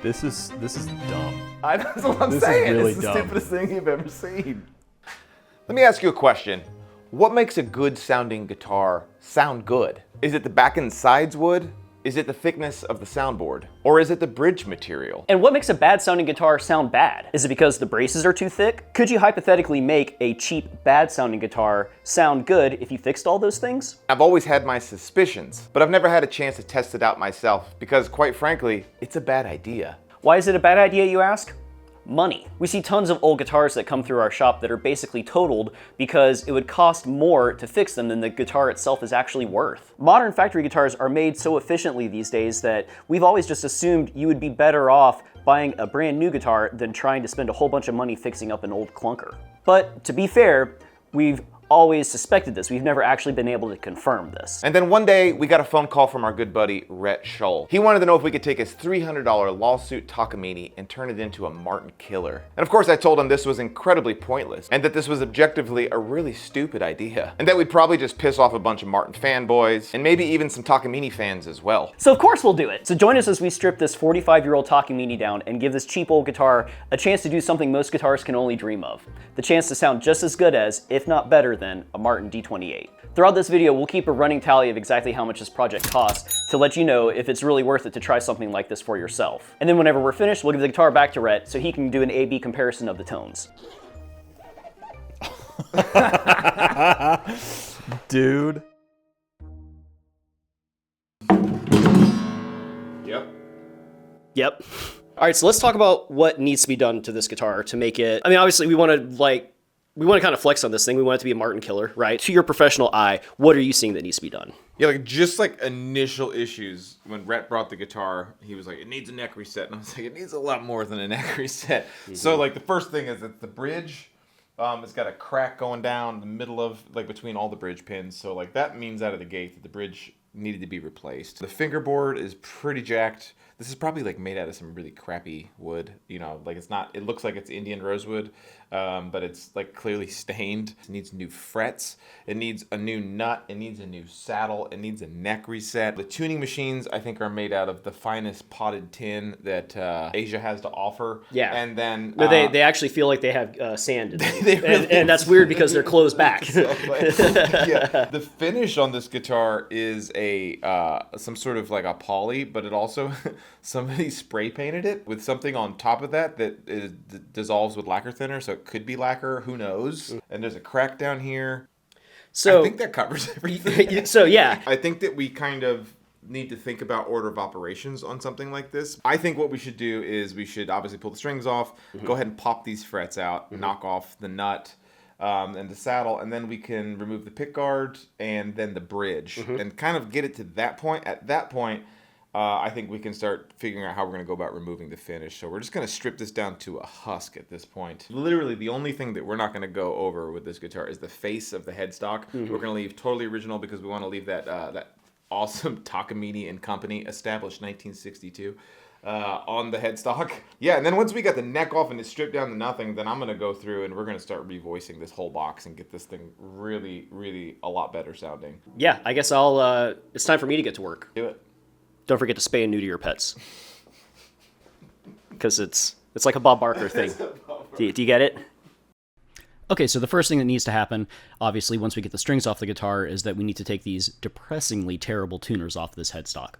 This is dumb. That's what I'm This saying. is really It's the dumb. stupidest thing you've ever seen. Let me ask you a question. What makes a good sounding guitar sound good? Is it the back and sides wood? Is it the thickness of the soundboard? Or is it the bridge material? And what makes a bad sounding guitar sound bad? Is it because the braces are too thick? Could you hypothetically make a cheap, bad sounding guitar sound good if you fixed all those things? I've always had my suspicions, but I've never had a chance to test it out myself because, quite frankly, it's a bad idea. Why is it a bad idea, you ask? Money. We see tons of old guitars that come through our shop that are basically totaled because it would cost more to fix them than the guitar itself is actually worth. Modern factory guitars are made so efficiently these days that we've always just assumed you would be better off buying a brand new guitar than trying to spend a whole bunch of money fixing up an old clunker. But to be fair, we've always suspected this. We've never actually been able to confirm this. And then one day, we got a phone call from our good buddy, Rhett Shull. He wanted to know if we could take his $300 lawsuit Takamine and turn it into a Martin killer. And of course, I told him this was incredibly pointless, and that this was objectively a really stupid idea, and that we'd probably just piss off a bunch of Martin fanboys, and maybe even some Takamine fans as well. So of course we'll do it. So join us as we strip this 45-year-old Takamine down and give this cheap old guitar a chance to do something most guitarists can only dream of. The chance to sound just as good as, if not better than, a Martin D28. Throughout this video, we'll keep a running tally of exactly how much this project costs to let you know if it's really worth it to try something like this for yourself. And then whenever we're finished, we'll give the guitar back to Rhett so he can do an A-B comparison of the tones. Dude. Yep. All right, so let's talk about what needs to be done to this guitar to make it, I mean, obviously we want to kind of flex on this thing. We want it to be a Martin killer, right? To your professional eye, what are you seeing that needs to be done? Yeah, just initial issues. When Rhett brought the guitar, he was like, it needs a neck reset. And I was like, it needs a lot more than a neck reset. Mm-hmm. So the first thing is that the bridge, it's got a crack going down the middle of, between all the bridge pins. So that means out of the gate that the bridge needed to be replaced. The fingerboard is pretty jacked. This is probably made out of some really crappy wood. It's not, it looks like it's Indian rosewood, but it's clearly stained. It needs new frets. It needs a new nut. It needs a new saddle. It needs a neck reset. The tuning machines, I think, are made out of the finest potted tin that Asia has to offer. Yeah. And then... No, they actually feel like they have sand in them. And that's weird because they're closed back. Exactly. Yeah. The finish on this guitar is some sort of a poly, but it also... somebody spray painted it with something on top of that dissolves with lacquer thinner, so it could be lacquer, who knows? And there's a crack down here. So I think that covers everything. So yeah. I think that we kind of need to think about order of operations on something like this. I think what we should do is we should obviously pull the strings off, go ahead and pop these frets out, knock off the nut, and the saddle, and then we can remove the pick guard and then the bridge and kind of get it to that point. At that point, I think we can start figuring out how we're going to go about removing the finish. So we're just going to strip this down to a husk at this point. Literally, the only thing that we're not going to go over with this guitar is the face of the headstock. We're going to leave totally original because we want to leave that awesome Takamine and Company, established 1962, on the headstock. Yeah, and then once we got the neck off and it's stripped down to nothing, then I'm going to go through and we're going to start revoicing this whole box and get this thing really, really a lot better sounding. Yeah, I guess it's time for me to get to work. Do it. Don't forget to spay and neuter your pets. Because it's like a Bob Barker thing. Do you get it? Okay, so the first thing that needs to happen, obviously, once we get the strings off the guitar, is that we need to take these depressingly terrible tuners off this headstock.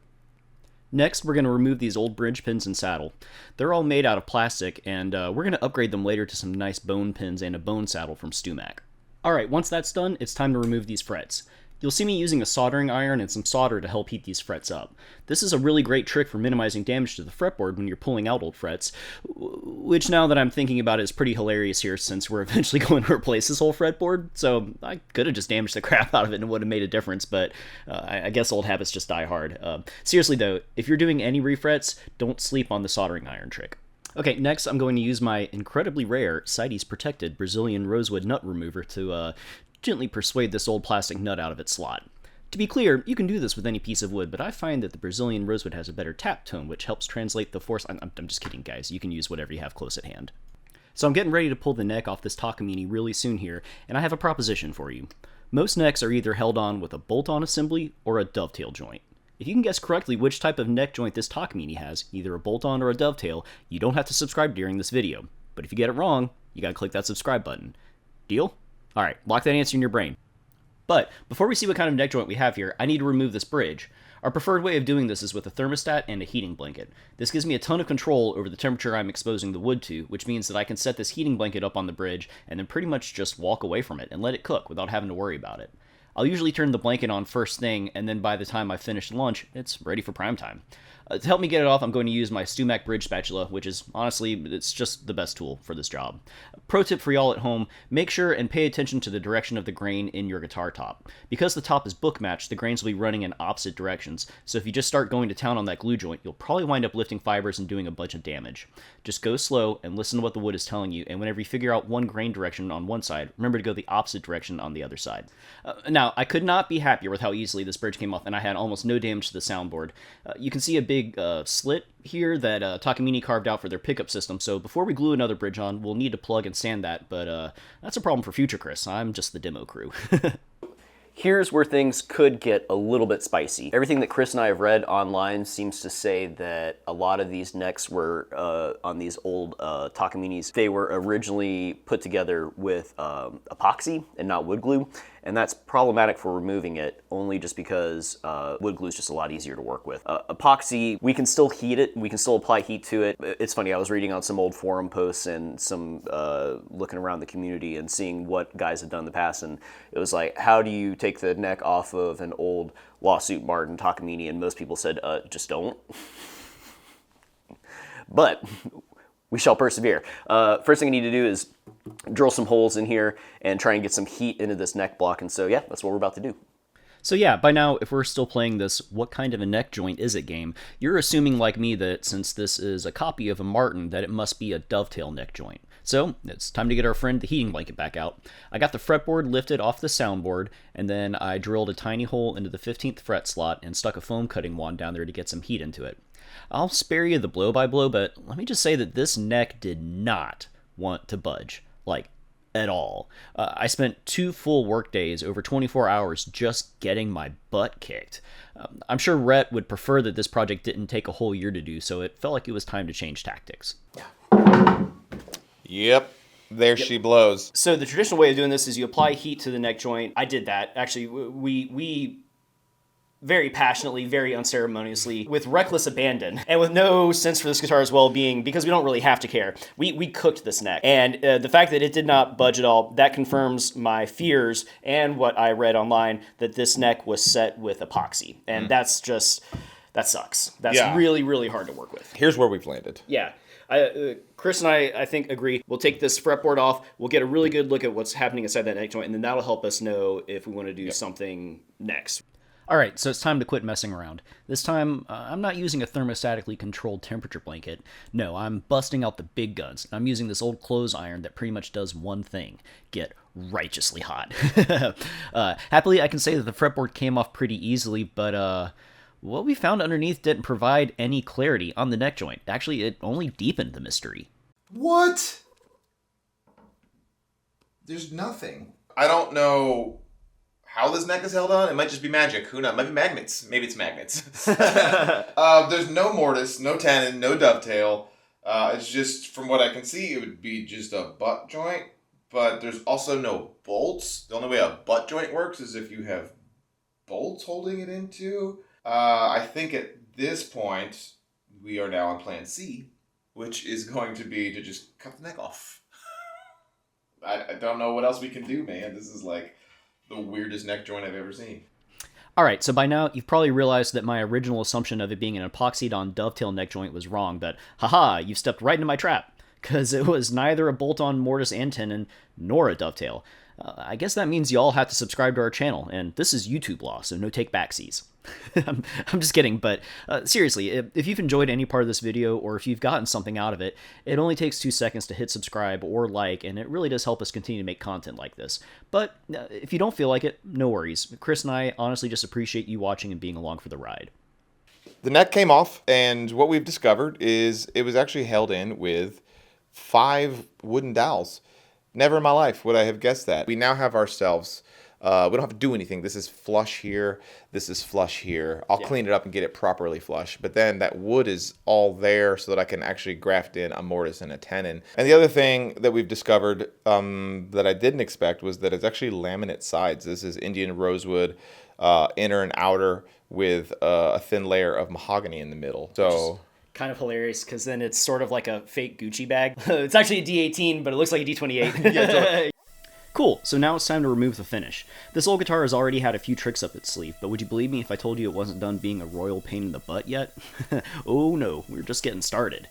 Next, we're going to remove these old bridge pins and saddle. They're all made out of plastic, and we're going to upgrade them later to some nice bone pins and a bone saddle from StewMac. Alright, once that's done, it's time to remove these frets. You'll see me using a soldering iron and some solder to help heat these frets up. This is a really great trick for minimizing damage to the fretboard when you're pulling out old frets, which now that I'm thinking about it is pretty hilarious here since we're eventually going to replace this whole fretboard, so I could have just damaged the crap out of it and it would have made a difference, but I guess old habits just die hard. Seriously though, if you're doing any refrets, don't sleep on the soldering iron trick. Okay, next I'm going to use my incredibly rare CITES protected Brazilian rosewood nut remover to gently persuade this old plastic nut out of its slot. To be clear, you can do this with any piece of wood, but I find that the Brazilian rosewood has a better tap tone, which helps translate the force. I'm just kidding, guys. You can use whatever you have close at hand. So I'm getting ready to pull the neck off this Takamine really soon here, and I have a proposition for you. Most necks are either held on with a bolt-on assembly or a dovetail joint. If you can guess correctly which type of neck joint this Takamine has, either a bolt-on or a dovetail, you don't have to subscribe during this video. But if you get it wrong, you gotta click that subscribe button. Deal? Alright, lock that answer in your brain. But before we see what kind of neck joint we have here, I need to remove this bridge. Our preferred way of doing this is with a thermostat and a heating blanket. This gives me a ton of control over the temperature I'm exposing the wood to, which means that I can set this heating blanket up on the bridge and then pretty much just walk away from it and let it cook without having to worry about it. I'll usually turn the blanket on first thing, and then by the time I finish lunch, it's ready for prime time. To help me get it off, I'm going to use my StewMac bridge spatula, which is, honestly, it's just the best tool for this job. Pro tip for y'all at home, make sure and pay attention to the direction of the grain in your guitar top. Because the top is book matched, the grains will be running in opposite directions, so if you just start going to town on that glue joint, you'll probably wind up lifting fibers and doing a bunch of damage. Just go slow and listen to what the wood is telling you, and whenever you figure out one grain direction on one side, remember to go the opposite direction on the other side. Now, I could not be happier with how easily this bridge came off, and I had almost no damage to the soundboard. You can see a big slit here that Takamine carved out for their pickup system, so before we glue another bridge on, we'll need to plug and sand that, but that's a problem for future Chris. I'm just the demo crew. Here's where things could get a little bit spicy. Everything that Chris and I have read online seems to say that a lot of these necks were on these old Takamines. They were originally put together with epoxy and not wood glue, and that's problematic for removing it only just because wood glue is just a lot easier to work with. Epoxy, we can still heat it, we can still apply heat to it. It's funny, I was reading on some old forum posts and some looking around the community and seeing what guys had done in the past, and it was like, how do you take the neck off of an old lawsuit Martin Takamine? And most people said, just don't. But we shall persevere. First thing I need to do is drill some holes in here and try and get some heat into this neck block. And so, yeah, that's what we're about to do. So yeah, by now, if we're still playing this what kind of a neck joint is it game, you're assuming like me that since this is a copy of a Martin, that it must be a dovetail neck joint. So it's time to get our friend the heating blanket back out. I got the fretboard lifted off the soundboard, and then I drilled a tiny hole into the 15th fret slot and stuck a foam cutting wand down there to get some heat into it. I'll spare you the blow-by-blow, but let me just say that this neck did not want to budge. Like, at all. I spent 2 full work days over 24 hours just getting my butt kicked. I'm sure Rhett would prefer that this project didn't take a whole year to do, so it felt like it was time to change tactics. Yep. There she blows. So the traditional way of doing this is you apply heat to the neck joint. I did that. Actually, we very passionately, very unceremoniously, with reckless abandon, and with no sense for this guitar's well-being, because we don't really have to care. We cooked this neck, and the fact that it did not budge at all, that confirms my fears and what I read online, that this neck was set with epoxy, and that's just, that sucks. That's really, really hard to work with. Here's where we've landed. Yeah. Chris and I think, agree. We'll take this fretboard off. We'll get a really good look at what's happening inside that neck joint, and then that'll help us know if we want to do something next. All right, so it's time to quit messing around. This time, I'm not using a thermostatically controlled temperature blanket. No, I'm busting out the big guns. I'm using this old clothes iron that pretty much does one thing: get righteously hot. Happily, I can say that the fretboard came off pretty easily, but what we found underneath didn't provide any clarity on the neck joint. Actually, it only deepened the mystery. What? There's nothing. I don't know how this neck is held on. It might just be magic. Who knows? It might be magnets. Maybe it's magnets. There's no mortise, no tenon, no dovetail. It's just, from what I can see, it would be just a butt joint. But there's also no bolts. The only way a butt joint works is if you have bolts holding it into. I think at this point, we are now on plan C, which is going to be to just cut the neck off. I don't know what else we can do, man. This is like the weirdest neck joint I've ever seen. All right, so by now you've probably realized that my original assumption of it being an epoxied-on dovetail neck joint was wrong, but haha, you've stepped right into my trap, because it was neither a bolt-on mortise and tenon nor a dovetail. I guess that means you all have to subscribe to our channel, and this is YouTube law, so no take-backsies. I'm just kidding, but seriously, if you've enjoyed any part of this video, or if you've gotten something out of it, it only takes 2 seconds to hit subscribe or like, and it really does help us continue to make content like this. But if you don't feel like it, no worries. Chris and I honestly just appreciate you watching and being along for the ride. The neck came off, and what we've discovered is it was actually held in with 5 wooden dowels. Never in my life would I have guessed that. We now have ourselves, we don't have to do anything. This is flush here. This is flush here. I'll clean it up and get it properly flush. But then that wood is all there so that I can actually graft in a mortise and a tenon. And the other thing that we've discovered that I didn't expect was that it's actually laminate sides. This is Indian rosewood, inner and outer, with a thin layer of mahogany in the middle. So Kind of hilarious, because then it's sort of like a fake Gucci bag. It's actually a D18, but it looks like a D28. yeah, totally. Cool, so now it's time to remove the finish. This old guitar has already had a few tricks up its sleeve, but would you believe me if I told you it wasn't done being a royal pain in the butt yet? Oh no, we're just getting started.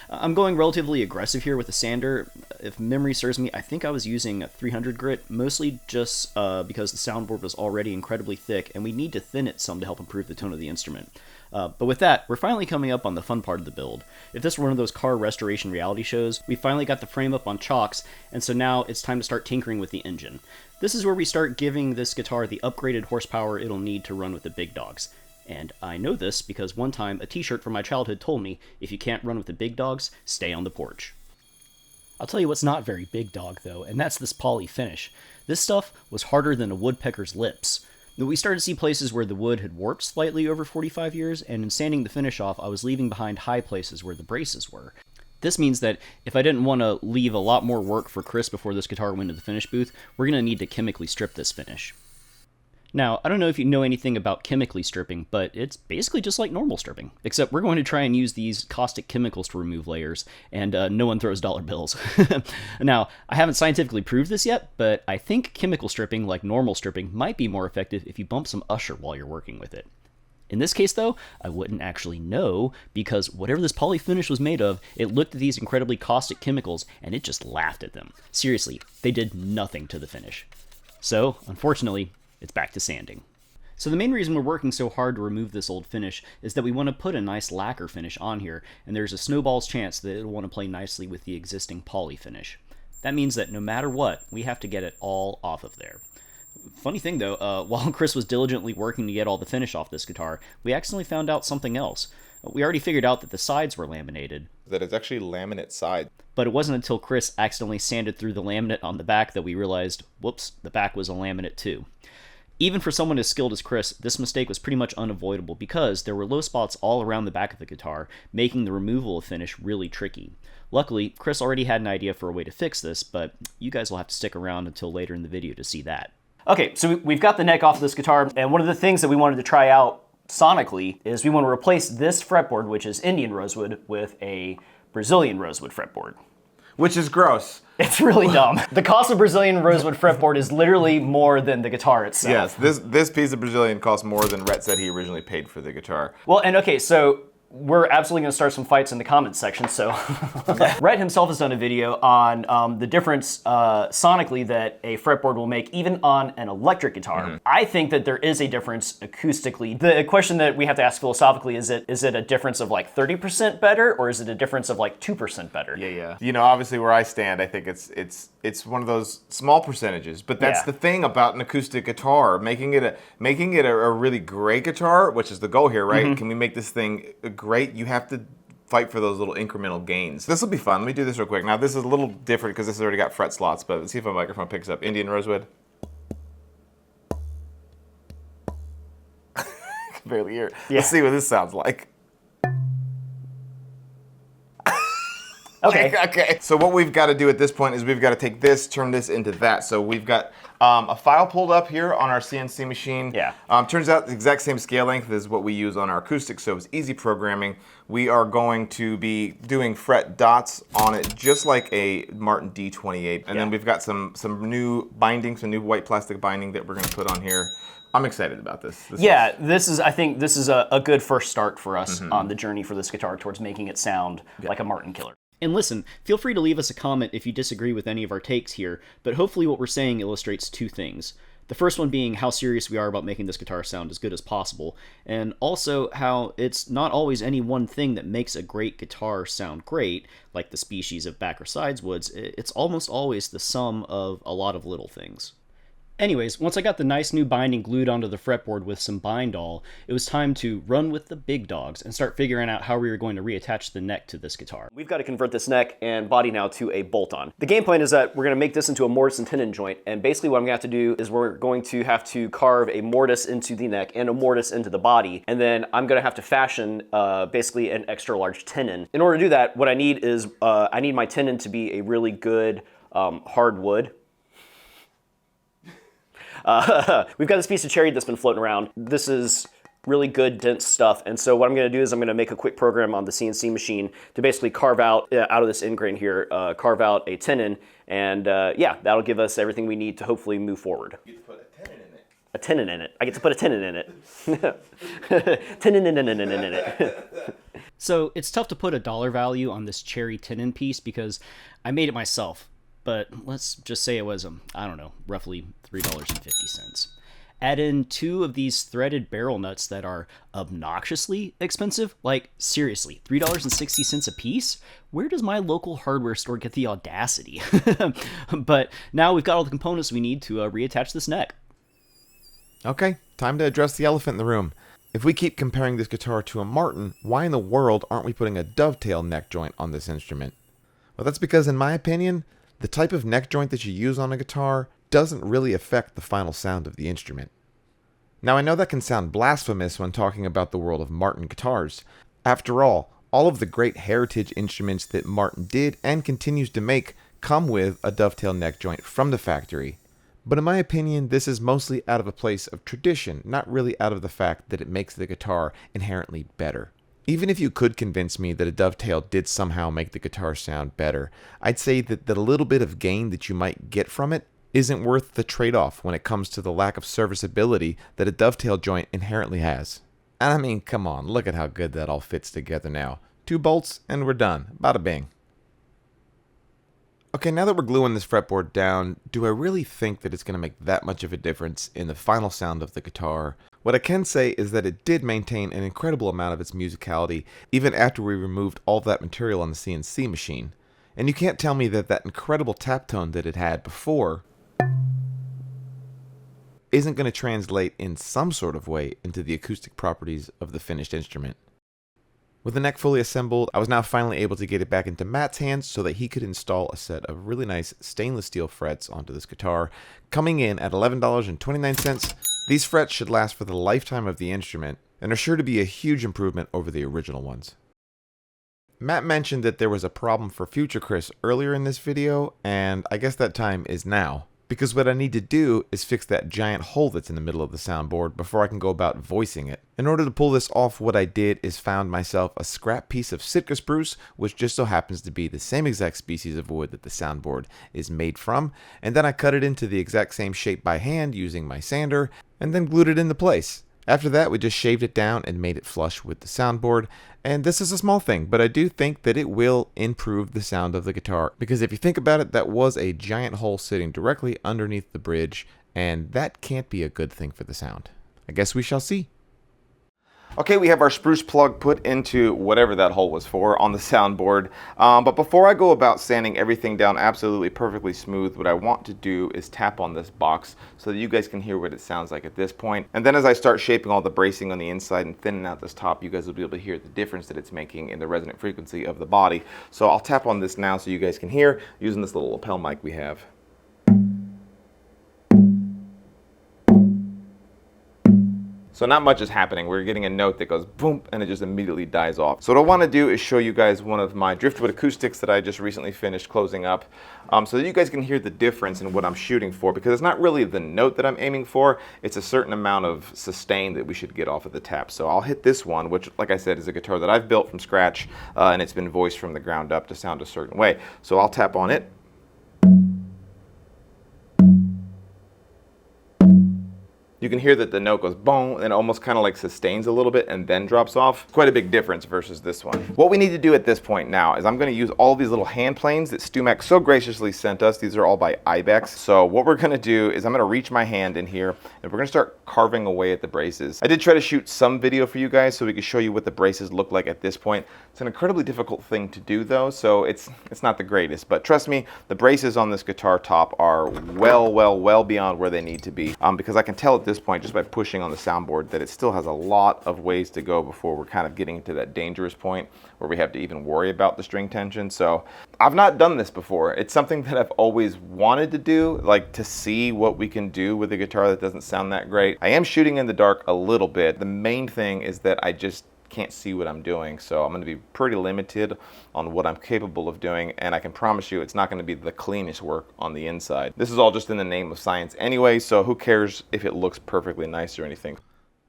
I'm going relatively aggressive here with the sander. If memory serves me, I think I was using a 300 grit, mostly just because the soundboard was already incredibly thick, and we need to thin it some to help improve the tone of the instrument. But with that, we're finally coming up on the fun part of the build. If this were one of those car restoration reality shows, we finally got the frame up on chocks, and so now it's time to start tinkering with the engine. This is where we start giving this guitar the upgraded horsepower it'll need to run with the big dogs. And I know this because one time a t-shirt from my childhood told me, if you can't run with the big dogs, stay on the porch. I'll tell you what's not very big dog though, and that's this poly finish. This stuff was harder than a woodpecker's lips. We started to see places where the wood had warped slightly over 45 years, and in sanding the finish off, I was leaving behind high places where the braces were. This means that if I didn't want to leave a lot more work for Chris before this guitar went to the finish booth, we're going to need to chemically strip this finish. Now, I don't know if you know anything about chemically stripping, but it's basically just like normal stripping, except we're going to try and use these caustic chemicals to remove layers, and no one throws dollar bills. Now, I haven't scientifically proved this yet, but I think chemical stripping, like normal stripping, might be more effective if you bump some Usher while you're working with it. In this case, though, I wouldn't actually know, because whatever this poly finish was made of, it looked at these incredibly caustic chemicals, and it just laughed at them. Seriously, they did nothing to the finish. So, unfortunately, it's back to sanding. So the main reason we're working so hard to remove this old finish is that we want to put a nice lacquer finish on here, and there's a snowball's chance that it'll want to play nicely with the existing poly finish. That means that no matter what, we have to get it all off of there. Funny thing though, while Chris was diligently working to get all the finish off this guitar, we accidentally found out something else. We already figured out that the sides were laminated. That it's actually laminate side. But it wasn't until Chris accidentally sanded through the laminate on the back that we realized, whoops, the back was a laminate too. Even for someone as skilled as Chris, this mistake was pretty much unavoidable because there were low spots all around the back of the guitar, making the removal of finish really tricky. Luckily, Chris already had an idea for a way to fix this, but you guys will have to stick around until later in the video to see that. Okay, so we've got the neck off of this guitar, and one of the things that we wanted to try out sonically is we want to replace this fretboard, which is Indian rosewood, with a Brazilian rosewood fretboard. Which is gross. It's really dumb. The cost of Brazilian rosewood fretboard is literally more than the guitar itself. Yes, this piece of Brazilian costs more than Rhett said he originally paid for the guitar. Well, and okay, so we're absolutely going to start some fights in the comments section, so. Rhett himself has done a video on the difference sonically that a fretboard will make even on an electric guitar. Mm-hmm. I think that there is a difference acoustically. The question that we have to ask philosophically is it a difference of like 30% better, or is it a difference of like 2% better? Yeah. You know, obviously where I stand, I think it's one of those small percentages, but that's the thing about an acoustic guitar, making it a really great guitar, which is the goal here, right? Mm-hmm. Can we make this thing great? You have to fight for those little incremental gains. This will be fun. Let me do this real quick. Now this is a little different because this has already got fret slots, but let's see if my microphone picks up Indian rosewood. I can barely hear it. Yeah. Let's see what this sounds like. Okay. So what we've got to do at this point is we've got to take this, turn this into that. So we've got a file pulled up here on our CNC machine. Yeah. Turns out the exact same scale length as what we use on our acoustic, so it's easy programming. We are going to be doing fret dots on it just like a Martin D28. And then we've got some new binding, some new white plastic binding that we're going to put on here. I'm excited about this. I think this is a good first start for us on the journey for this guitar towards making it sound like a Martin killer. And listen, feel free to leave us a comment if you disagree with any of our takes here, but hopefully what we're saying illustrates two things. The first one being how serious we are about making this guitar sound as good as possible, and also how it's not always any one thing that makes a great guitar sound great, like the species of back or sides woods. It's almost always the sum of a lot of little things. Anyways, once I got the nice new binding glued onto the fretboard with some bind-all, it was time to run with the big dogs and start figuring out how we were going to reattach the neck to this guitar. We've got to convert this neck and body now to a bolt-on. The game plan is that we're going to make this into a mortise and tenon joint, and basically what I'm going to have to do is we're going to have to carve a mortise into the neck and a mortise into the body, and then I'm going to have to fashion basically an extra large tenon. In order to do that, what I need is I need my tenon to be a really good hardwood. We've got this piece of cherry that's been floating around. This is really good, dense stuff, and so what I'm going to do is I'm going to make a quick program on the CNC machine to basically carve out of this end grain here, carve out a tenon, and yeah, that'll give us everything we need to hopefully move forward. You get to put a tenon in it. A tenon in it. I get to put a tenon in it. Tenon in it. So it's tough to put a dollar value on this cherry tenon piece because I made it myself, but let's just say it was, I don't know, roughly $3.50. Add in 2 of these threaded barrel nuts that are obnoxiously expensive. Like, seriously, $3.60 a piece? Where does my local hardware store get the audacity? But now we've got all the components we need to reattach this neck. Okay, time to address the elephant in the room. If we keep comparing this guitar to a Martin, why in the world aren't we putting a dovetail neck joint on this instrument? Well, that's because, in my opinion, the type of neck joint that you use on a guitar doesn't really affect the final sound of the instrument. Now, I know that can sound blasphemous when talking about the world of Martin guitars. After all of the great heritage instruments that Martin did and continues to make come with a dovetail neck joint from the factory. But in my opinion, this is mostly out of a place of tradition, not really out of the fact that it makes the guitar inherently better. Even if you could convince me that a dovetail did somehow make the guitar sound better, I'd say that the little bit of gain that you might get from it isn't worth the trade-off when it comes to the lack of serviceability that a dovetail joint inherently has. And I mean, come on, look at how good that all fits together now. 2 bolts and we're done. Bada bing. Okay, now that we're gluing this fretboard down, do I really think that it's going to make that much of a difference in the final sound of the guitar? What I can say is that it did maintain an incredible amount of its musicality even after we removed all that material on the CNC machine. And you can't tell me that that incredible tap tone that it had before isn't going to translate in some sort of way into the acoustic properties of the finished instrument. With the neck fully assembled, I was now finally able to get it back into Matt's hands so that he could install a set of really nice stainless steel frets onto this guitar, coming in at $11.29. These frets should last for the lifetime of the instrument, and are sure to be a huge improvement over the original ones. Matt mentioned that there was a problem for Future Chris earlier in this video, and I guess that time is now. Because what I need to do is fix that giant hole that's in the middle of the soundboard before I can go about voicing it. In order to pull this off, what I did is found myself a scrap piece of Sitka spruce, which just so happens to be the same exact species of wood that the soundboard is made from, and then I cut it into the exact same shape by hand using my sander, and then glued it into place. After that, we just shaved it down and made it flush with the soundboard, and this is a small thing, but I do think that it will improve the sound of the guitar, because if you think about it, that was a giant hole sitting directly underneath the bridge, and that can't be a good thing for the sound. I guess we shall see. Okay, we have our spruce plug put into whatever that hole was for on the soundboard. But before I go about sanding everything down absolutely perfectly smooth, what I want to do is tap on this box so that you guys can hear what it sounds like at this point. And then as I start shaping all the bracing on the inside and thinning out this top, you guys will be able to hear the difference that it's making in the resonant frequency of the body. So I'll tap on this now so you guys can hear using this little lapel mic we have. So not much is happening. We're getting a note that goes boom and it just immediately dies off. So what I want to do is show you guys one of my driftwood acoustics that I just recently finished closing up so that you guys can hear the difference in what I'm shooting for, because it's not really the note that I'm aiming for, it's a certain amount of sustain that we should get off of the tap. So I'll hit this one, which like I said is a guitar that I've built from scratch and it's been voiced from the ground up to sound a certain way. So I'll tap on it. You you can hear that the note goes boom and almost kind of like sustains a little bit and then drops off. Quite a big difference versus this one. What we need to do at this point now is I'm going to use all these little hand planes that StewMac so graciously sent us. These are all by Ibex. So what we're going to do is I'm going to reach my hand in here and we're going to start carving away at the braces. I did try to shoot some video for you guys so we could show you what the braces look like at this point. It's an incredibly difficult thing to do though, so it's not the greatest. But trust me, the braces on this guitar top are well beyond where they need to be. Because I can tell at this point, just by pushing on the soundboard, that it still has a lot of ways to go before we're kind of getting to that dangerous point where we have to even worry about the string tension. So I've not done this before. It's something that I've always wanted to do, like to see what we can do with a guitar that doesn't sound that great. I am shooting in the dark a little bit. The main thing is that I just can't see what I'm doing, so I'm going to be pretty limited on what I'm capable of doing, and I can promise you it's not going to be the cleanest work on the inside. This is all just in the name of science anyway, so who cares if it looks perfectly nice or anything.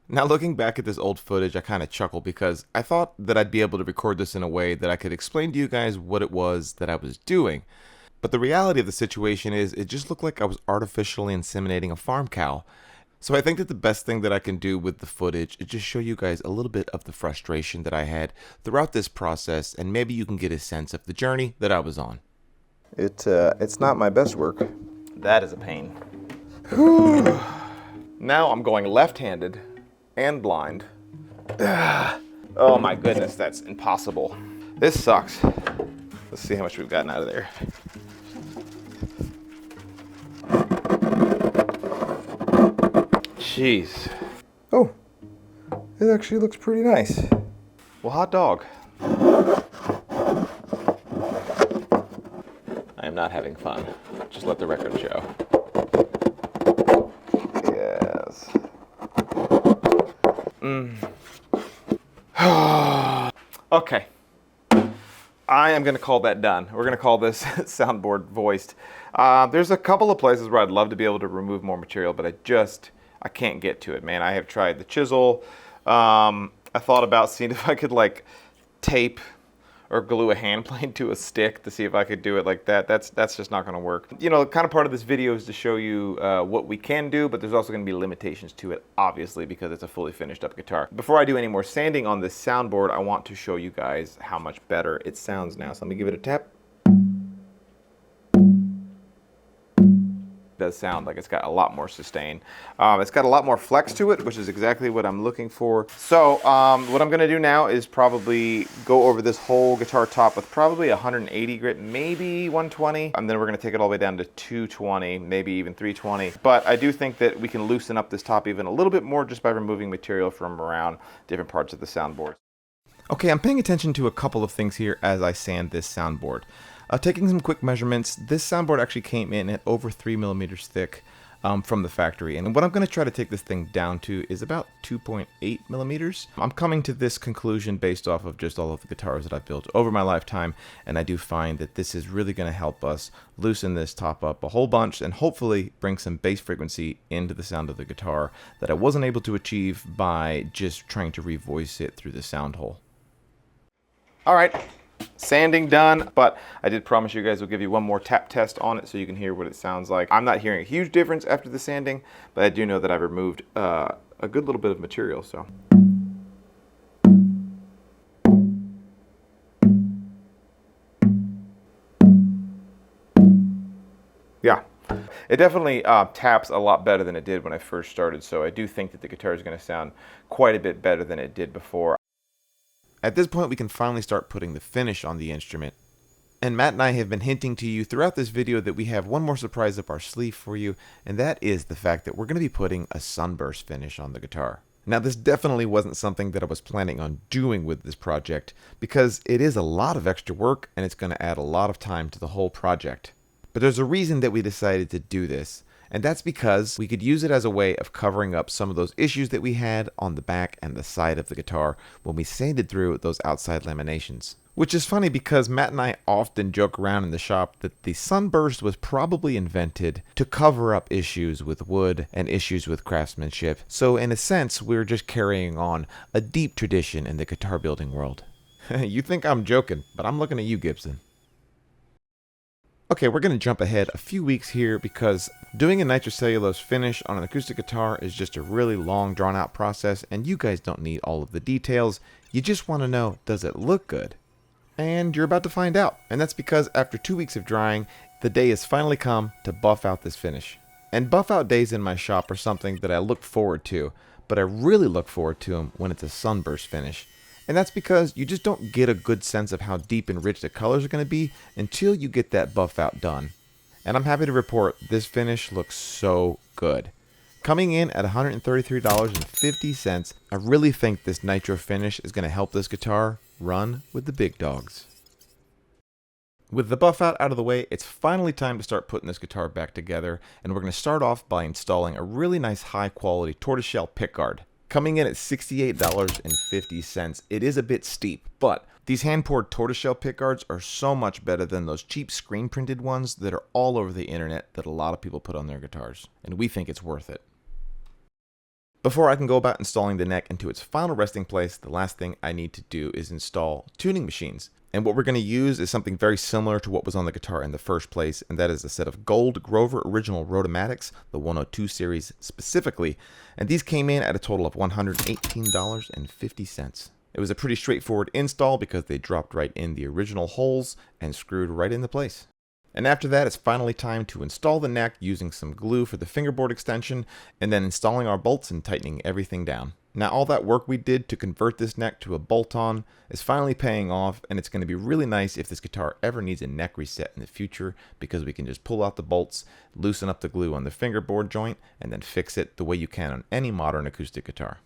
Now looking back at this old footage, I kind of chuckle because I thought that I'd be able to record this in a way that I could explain to you guys what it was that I was doing. But the reality of the situation is it just looked like I was artificially inseminating a farm cow. So I think that the best thing that I can do with the footage is just show you guys a little bit of the frustration that I had throughout this process, and maybe you can get a sense of the journey that I was on. It's not my best work. That is a pain. Now I'm going left-handed and blind. Oh my goodness, that's impossible. This sucks. Let's see how much we've gotten out of there. Jeez. Oh, it actually looks pretty nice. Well, hot dog. I am not having fun. Just let the record show. Yes. Okay. I am going to call that done. We're going to call this soundboard voiced. There's a couple of places where I'd love to be able to remove more material, but I can't get to it, man. I have tried the chisel. I thought about seeing if I could like tape or glue a hand plane to a stick to see if I could do it like that. That's just not going to work. You know, kind of part of this video is to show you what we can do, but there's also going to be limitations to it, obviously, because it's a fully finished up guitar. Before I do any more sanding on this soundboard, I want to show you guys how much better it sounds now. So let me give it a tap. Does sound like it's got a lot more sustain. It's got a lot more flex to it, which is exactly what I'm looking for. So what I'm gonna do now is probably go over this whole guitar top with probably 180 grit, maybe 120, and then we're gonna take it all the way down to 220, maybe even 320. But I do think that we can loosen up this top even a little bit more just by removing material from around different parts of the soundboard. Okay, I'm paying attention to a couple of things here as I sand this soundboard. Taking some quick measurements, this soundboard actually came in at over 3 millimeters thick from the factory. And what I'm going to try to take this thing down to is about 2.8 millimeters. I'm coming to this conclusion based off of just all of the guitars that I've built over my lifetime. And I do find that this is really going to help us loosen this top up a whole bunch and hopefully bring some bass frequency into the sound of the guitar that I wasn't able to achieve by just trying to revoice it through the sound hole. All right. Sanding done, but I did promise you guys we'll give you one more tap test on it so you can hear what it sounds like. I'm not hearing a huge difference after the sanding, but I do know that I've removed a good little bit of material, so. Yeah, it definitely taps a lot better than it did when I first started, so I do think that the guitar is going to sound quite a bit better than it did before. At this point, we can finally start putting the finish on the instrument. And Matt and I have been hinting to you throughout this video that we have one more surprise up our sleeve for you, and that is the fact that we're going to be putting a sunburst finish on the guitar. Now, this definitely wasn't something that I was planning on doing with this project, because it is a lot of extra work, and it's going to add a lot of time to the whole project. But there's a reason that we decided to do this. And that's because we could use it as a way of covering up some of those issues that we had on the back and the side of the guitar when we sanded through those outside laminations. Which is funny because Matt and I often joke around in the shop that the sunburst was probably invented to cover up issues with wood and issues with craftsmanship. So in a sense, we're just carrying on a deep tradition in the guitar building world. You think I'm joking, but I'm looking at you, Gibson. Okay, we're going to jump ahead a few weeks here because doing a nitrocellulose finish on an acoustic guitar is just a really long, drawn-out process, and you guys don't need all of the details. You just want to know, does it look good? And you're about to find out. And that's because after 2 weeks of drying, the day has finally come to buff out this finish. And buff out days in my shop are something that I look forward to, but I really look forward to them when it's a sunburst finish. And that's because you just don't get a good sense of how deep and rich the colors are going to be until you get that buff out done. And I'm happy to report this finish looks so good. Coming in at $133.50, I really think this nitro finish is going to help this guitar run with the big dogs. With the buff out of the way, it's finally time to start putting this guitar back together, and we're going to start off by installing a really nice high quality tortoiseshell pickguard. Coming in at $68.50, it is a bit steep, but these hand-poured tortoiseshell pickguards are so much better than those cheap screen-printed ones that are all over the internet that a lot of people put on their guitars, and we think it's worth it. Before I can go about installing the neck into its final resting place, the last thing I need to do is install tuning machines. And what we're going to use is something very similar to what was on the guitar in the first place, and that is a set of gold Grover Original Rotomatics, the 102 series specifically, and these came in at a total of $118.50. It was a pretty straightforward install because they dropped right in the original holes and screwed right into place. And after that, it's finally time to install the neck using some glue for the fingerboard extension, and then installing our bolts and tightening everything down. Now, all that work we did to convert this neck to a bolt-on is finally paying off, and it's going to be really nice if this guitar ever needs a neck reset in the future, because we can just pull out the bolts, loosen up the glue on the fingerboard joint, and then fix it the way you can on any modern acoustic guitar.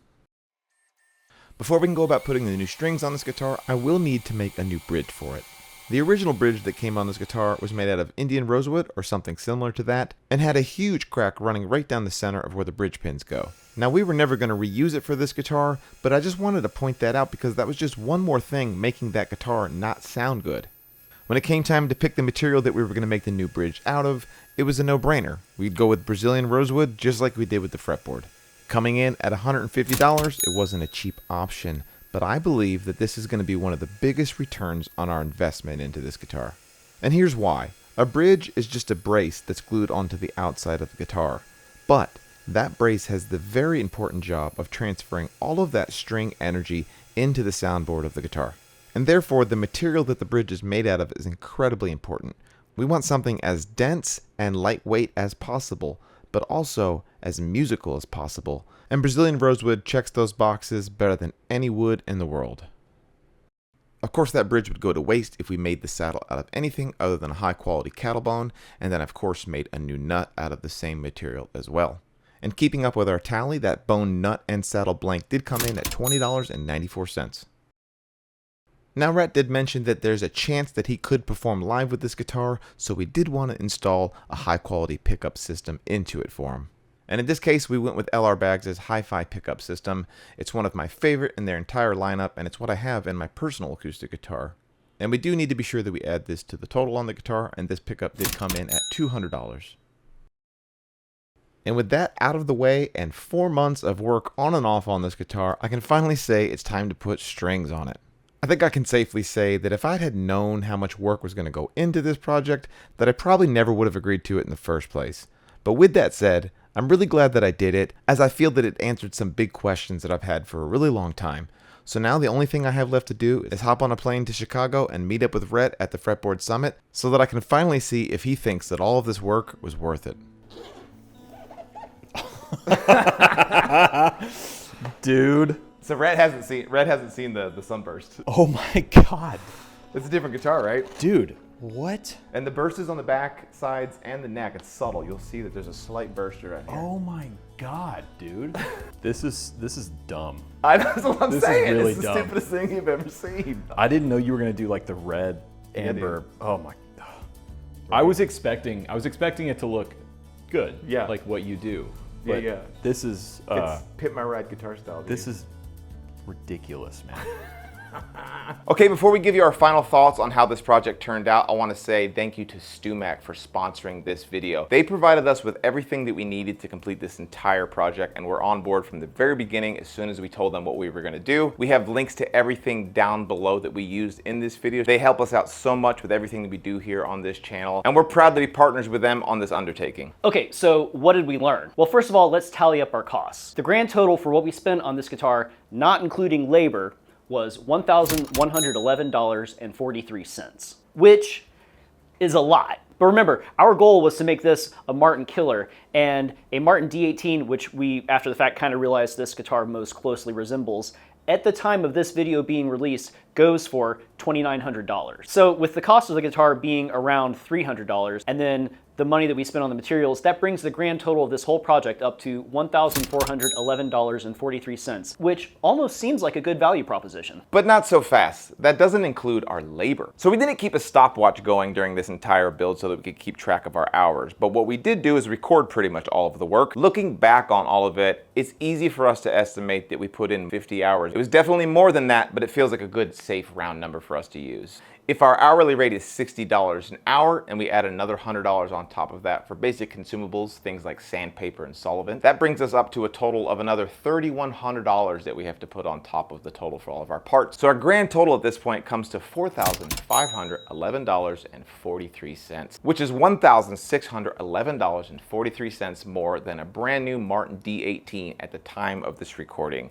Before we can go about putting the new strings on this guitar, I will need to make a new bridge for it. The original bridge that came on this guitar was made out of Indian rosewood or something similar to that, and had a huge crack running right down the center of where the bridge pins go. Now, we were never going to reuse it for this guitar, but I just wanted to point that out because that was just one more thing making that guitar not sound good. When it came time to pick the material that we were going to make the new bridge out of, it was a no-brainer. We'd go with Brazilian rosewood just like we did with the fretboard. Coming in at $150, it wasn't a cheap option, but I believe that this is going to be one of the biggest returns on our investment into this guitar. And here's why. A bridge is just a brace that's glued onto the outside of the guitar, but that brace has the very important job of transferring all of that string energy into the soundboard of the guitar. And therefore, the material that the bridge is made out of is incredibly important. We want something as dense and lightweight as possible, but also as musical as possible. And Brazilian rosewood checks those boxes better than any wood in the world. Of course, that bridge would go to waste if we made the saddle out of anything other than a high quality cattle bone, and then of course made a new nut out of the same material as well. And keeping up with our tally, that bone nut and saddle blank did come in at $20.94. Now, Rhett did mention that there's a chance that he could perform live with this guitar, so we did want to install a high quality pickup system into it for him. And in this case, we went with LR Baggs' hi-fi pickup system. It's one of my favorite in their entire lineup, and it's what I have in my personal acoustic guitar. And we do need to be sure that we add this to the total on the guitar, and this pickup did come in at $200. And with that out of the way and 4 months of work on and off on this guitar, I can finally say it's time to put strings on it. I think I can safely say that if I had known how much work was going to go into this project, that I probably never would have agreed to it in the first place. But with that said, I'm really glad that I did it, as I feel that it answered some big questions that I've had for a really long time. So now the only thing I have left to do is hop on a plane to Chicago and meet up with Rhett at the Fretboard Summit so that I can finally see if he thinks that all of this work was worth it. Dude. So Rhett hasn't seen the sunburst. Oh my god. It's a different guitar, right? Dude, what? And the burst is on the back, sides, and the neck. It's subtle. You'll see that there's a slight burst right here. Oh my god, dude. This is dumb. That's what I'm This is saying. really It's the dumb. stupidest thing you've ever seen. I didn't know you were gonna do like the red amber. Oh my. I was expecting it to look good. Yeah. Like what you do. Yeah, But yeah. This is It's Pit My Ride guitar style. Dude. this is ridiculous, man. Okay, before we give you our final thoughts on how this project turned out, I want to say thank you to StewMac for sponsoring this video. They provided us with everything that we needed to complete this entire project, and we're on board from the very beginning as soon as we told them what we were going to do. We have links to everything down below that we used in this video. They help us out so much with everything that we do here on this channel, and we're proud to be partners with them on this undertaking. Okay, so what did we learn? Well, first of all, let's tally up our costs. The grand total for what we spent on this guitar, not including labor, was $1,111.43, which is a lot. But remember, our goal was to make this a Martin killer, and a Martin D18, which we, after the fact, kind of realized this guitar most closely resembles, at the time of this video being released, goes for $2,900. So with the cost of the guitar being around $300, and then the money that we spent on the materials, that brings the grand total of this whole project up to $1,411.43, which almost seems like a good value proposition. But not so fast. That doesn't include our labor. So we didn't keep a stopwatch going during this entire build so that we could keep track of our hours. But what we did do is record pretty much all of the work. Looking back on all of it, it's easy for us to estimate that we put in 50 hours. It was definitely more than that, but it feels like a good safe round number for us to use. If our hourly rate is $60 an hour and we add another $100 on top of that for basic consumables, things like sandpaper and solvent, that brings us up to a total of another $3,100 that we have to put on top of the total for all of our parts. So our grand total at this point comes to $4,511.43, which is $1,611.43 more than a brand new Martin D18 at the time of this recording.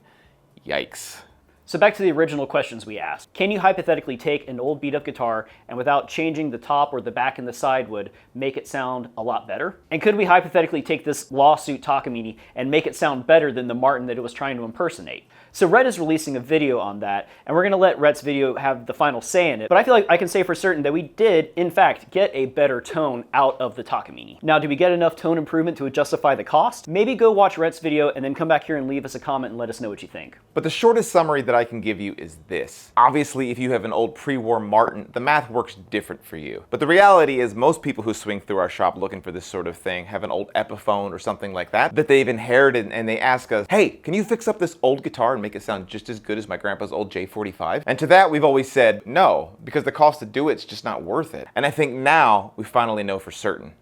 Yikes. So back to the original questions we asked. Can you hypothetically take an old beat up guitar and without changing the top or the back and the side wood, make it sound a lot better? And could we hypothetically take this lawsuit Takamine and make it sound better than the Martin that it was trying to impersonate? So Rhett is releasing a video on that, and we're gonna let Rhett's video have the final say in it, but I feel like I can say for certain that we did, in fact, get a better tone out of the Takamine. Now, did we get enough tone improvement to justify the cost? Maybe go watch Rhett's video and then come back here and leave us a comment and let us know what you think. But the shortest summary that I can give you is this. Obviously, if you have an old pre-war Martin, the math works different for you. But the reality is most people who swing through our shop looking for this sort of thing have an old Epiphone or something like that they've inherited, and they ask us, hey, can you fix up this old guitar and make it sound just as good as my grandpa's old J45? And to that, we've always said no, because the cost to do it's just not worth it. And I think now we finally know for certain